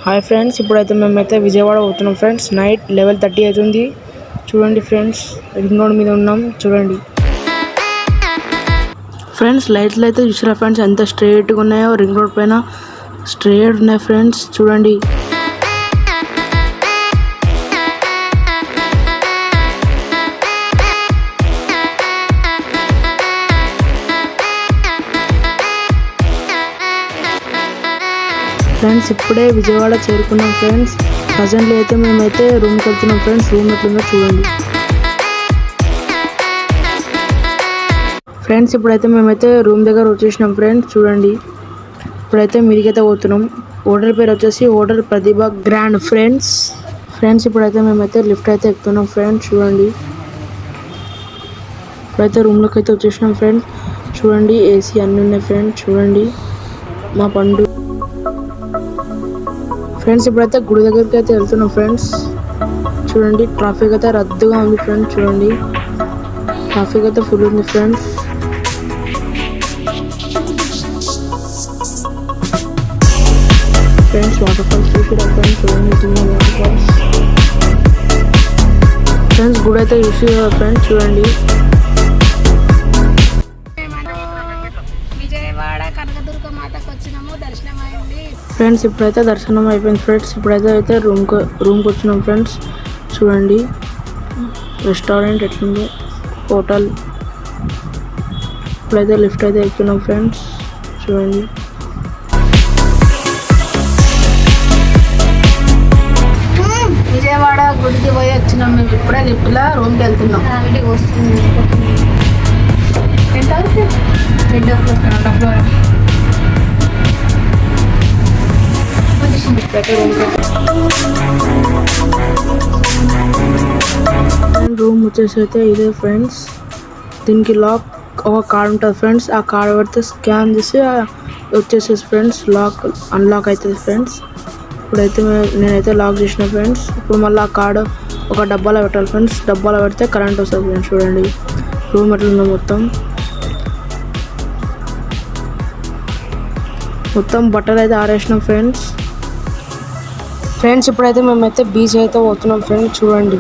Hi friends, ఇప్పుడైతే మేమైతే విజయవాడ పోతున్నాం ఫ్రెండ్స్. నైట్ 11:30 అవుతుంది. చూడండి ఫ్రెండ్స్, రింగ్ రోడ్ మీద ఉన్నాం. చూడండి ఫ్రెండ్స్, లైట్లు అయితే చూసారా ఫ్రెండ్స్ ఎంత స్ట్రైట్గా ఉన్నాయో. రింగ్ రోడ్ పైన స్ట్రైట్ ఉన్నాయి ఫ్రెండ్స్. చూడండి ఫ్రెండ్స్, ఇప్పుడే విజయవాడ చేరుకున్నాం ఫ్రెండ్స్. ప్రజెంట్లీ అయితే మేమైతే రూమ్కి వెళ్తున్నాం ఫ్రెండ్స్. రూమ్ ఎట్లుందో చూడండి ఫ్రెండ్స్. ఇప్పుడైతే మేమైతే రూమ్ దగ్గర వచ్చేసినాం ఫ్రెండ్స్. చూడండి ఇప్పుడైతే మీరికైతే పోతున్నాం. హోటల్ పేరు వచ్చేసి హోటల్ ప్రతిభ గ్రాండ్ ఫ్రెండ్స్. ఇప్పుడైతే మేమైతే లిఫ్ట్ అయితే ఎక్కుతున్నాం ఫ్రెండ్స్. చూడండి ఇప్పుడైతే రూమ్లోకి అయితే వచ్చేసినాం ఫ్రెండ్స్. చూడండి ఏసీ అన్నీ ఉన్నాయి ఫ్రెండ్స్. చూడండి మా పండు ఫ్రెండ్స్. ఇప్పుడైతే గుడి దగ్గరికి అయితే వెళ్తున్నాం ఫ్రెండ్స్. చూడండి ట్రాఫిక్ అయితే రద్దుగా ఉంది ఫ్రెండ్స్. చూడండి ట్రాఫిక్ అయితే ఫుల్ ఉంది ఫ్రెండ్స్. వాటర్ ఫాల్స్ చూసిరా ఫ్రెండ్స్. చూడండి వాటర్ ఫాల్స్ ఫ్రెండ్స్. గుడి అయితే చూసి ఫ్రెండ్స్. చూడండి ఫ్రెండ్స్, ఇప్పుడైతే దర్శనం అయిపోయింది ఫ్రెండ్స్. ఇప్పుడైతే రూమ్కి వచ్చినాం ఫ్రెండ్స్. చూడండి రెస్టారెంట్ ఎట్లుంది, హోటల్. ఇప్పుడైతే లిఫ్ట్ అయితే ఎక్కుతున్నాం ఫ్రెండ్స్. చూడండి విజయవాడ గుడికి పోయి వచ్చినాం. మేము ఇప్పుడే లిఫ్ట్లో రూమ్కి వెళ్తున్నాం. రూమ్ వచ్చేసి అయితే ఇదే ఫ్రెండ్స్. దీనికి లాక్ ఒక కార్డ్ ఉంటుంది ఫ్రెండ్స్. ఆ కార్డ్ పెడితే స్కాన్ చేసి వచ్చేసేసి ఫ్రెండ్స్ లాక్ అన్లాక్ అవుతుంది ఫ్రెండ్స్. ఇప్పుడైతే నేనైతే లాక్ చేసిన ఫ్రెండ్స్. ఇప్పుడు మళ్ళీ ఆ కార్డు ఒక డబ్బాలో పెట్టాలి ఫ్రెండ్స్. డబ్బాలో పెడితే కరెంట్ వస్తుంది ఫ్రెండ్స్. చూడండి రూమ్ ఎట్లుందో మొత్తం బట్టలు అయితే ఆరేసినాం ఫ్రెండ్స్. ఇప్పుడైతే మేమైతే బీచ్ అయితే పోతున్నాం ఫ్రెండ్స్. చూడండి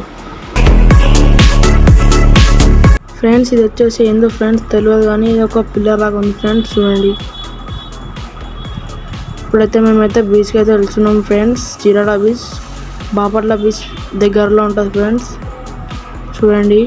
ఫ్రెండ్స్, ఇది వచ్చేసి ఏందో ఫ్రెండ్స్ తెలియదు కానీ ఇది ఒక పిల్లర్ లాగా ఉంది ఫ్రెండ్స్. చూడండి ఇప్పుడైతే మేమైతే బీచ్కి అయితే వెళ్తున్నాం friends. Chirala beach Bapatla beach దగ్గరలో ఉంటుంది ఫ్రెండ్స్. చూడండి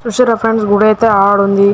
చూసారా ఫ్రెండ్స్, గుడి అయితే ఆడుంది.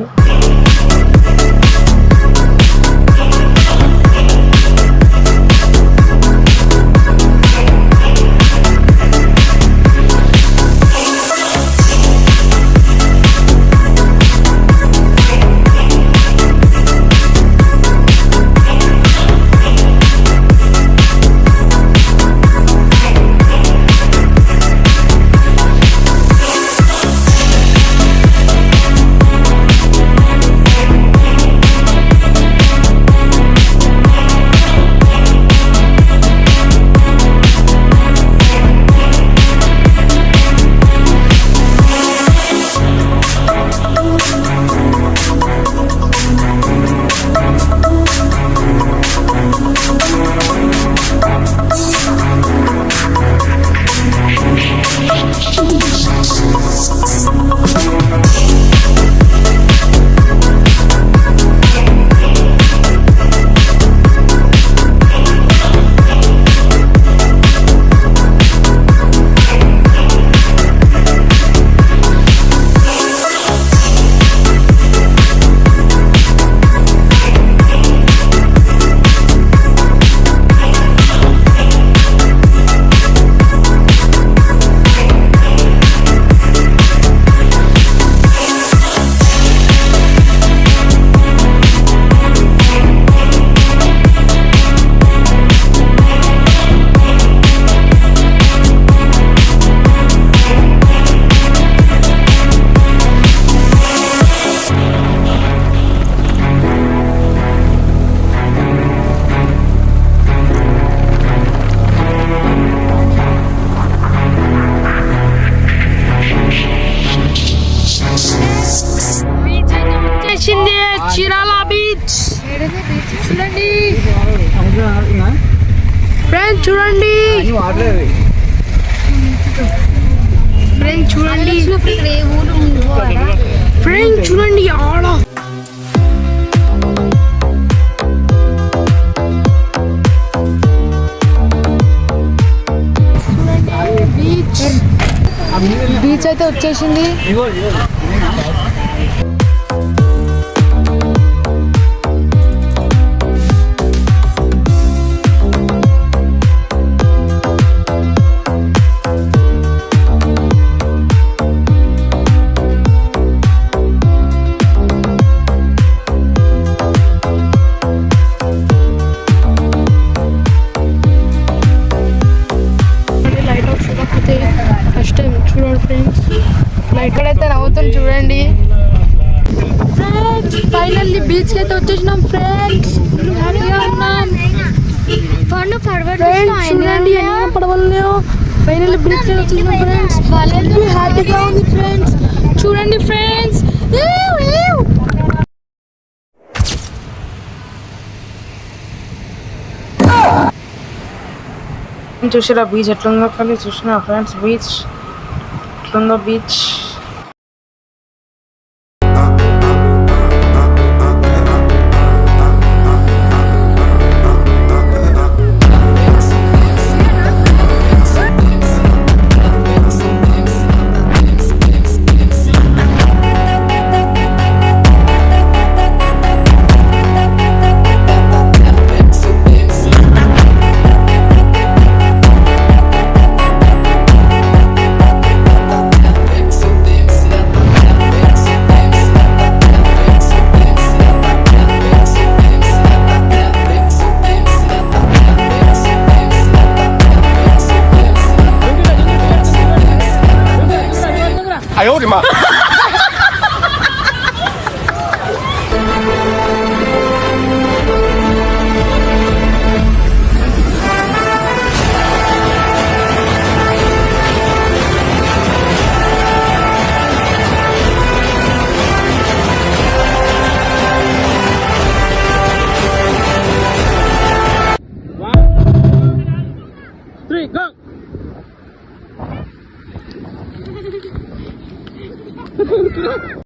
ఫ్రెండ్స్ చూడండి, ఫ్రెండ్స్ చూడండి, ఫ్రెండ్స్ చూడండి ఆడ బీచ్ అయితే వచ్చేసింది. లైట్ హౌస్ చూడకపోతే ఫస్ట్ టైం చూడండి ఫ్రెండ్స్. ఇక్కడైతే నవ్వుతుంది చూడండి ఫ్రెండ్స్. ఫైనల్లీ బీచ్ కి అయితే వచ్చేసినాం ఫ్రెండ్స్. హ్యాపీగా ఉన్నాం ఫ్రెండ్స్. చూడండి ఎన్ని పడవలు ఫైనల్లీ బీచ్ కి వచ్చేసినాం ఫ్రెండ్స్. హ్యాపీగా ఉంది ఫ్రెండ్స్. చూడండి ఫ్రెండ్స్. చూసారా బీచ్ ఎట్లుందో, కానీ చూసినా ఫ్రెండ్స్ బీచ్ ఎట్లుందో బీచ్. Go!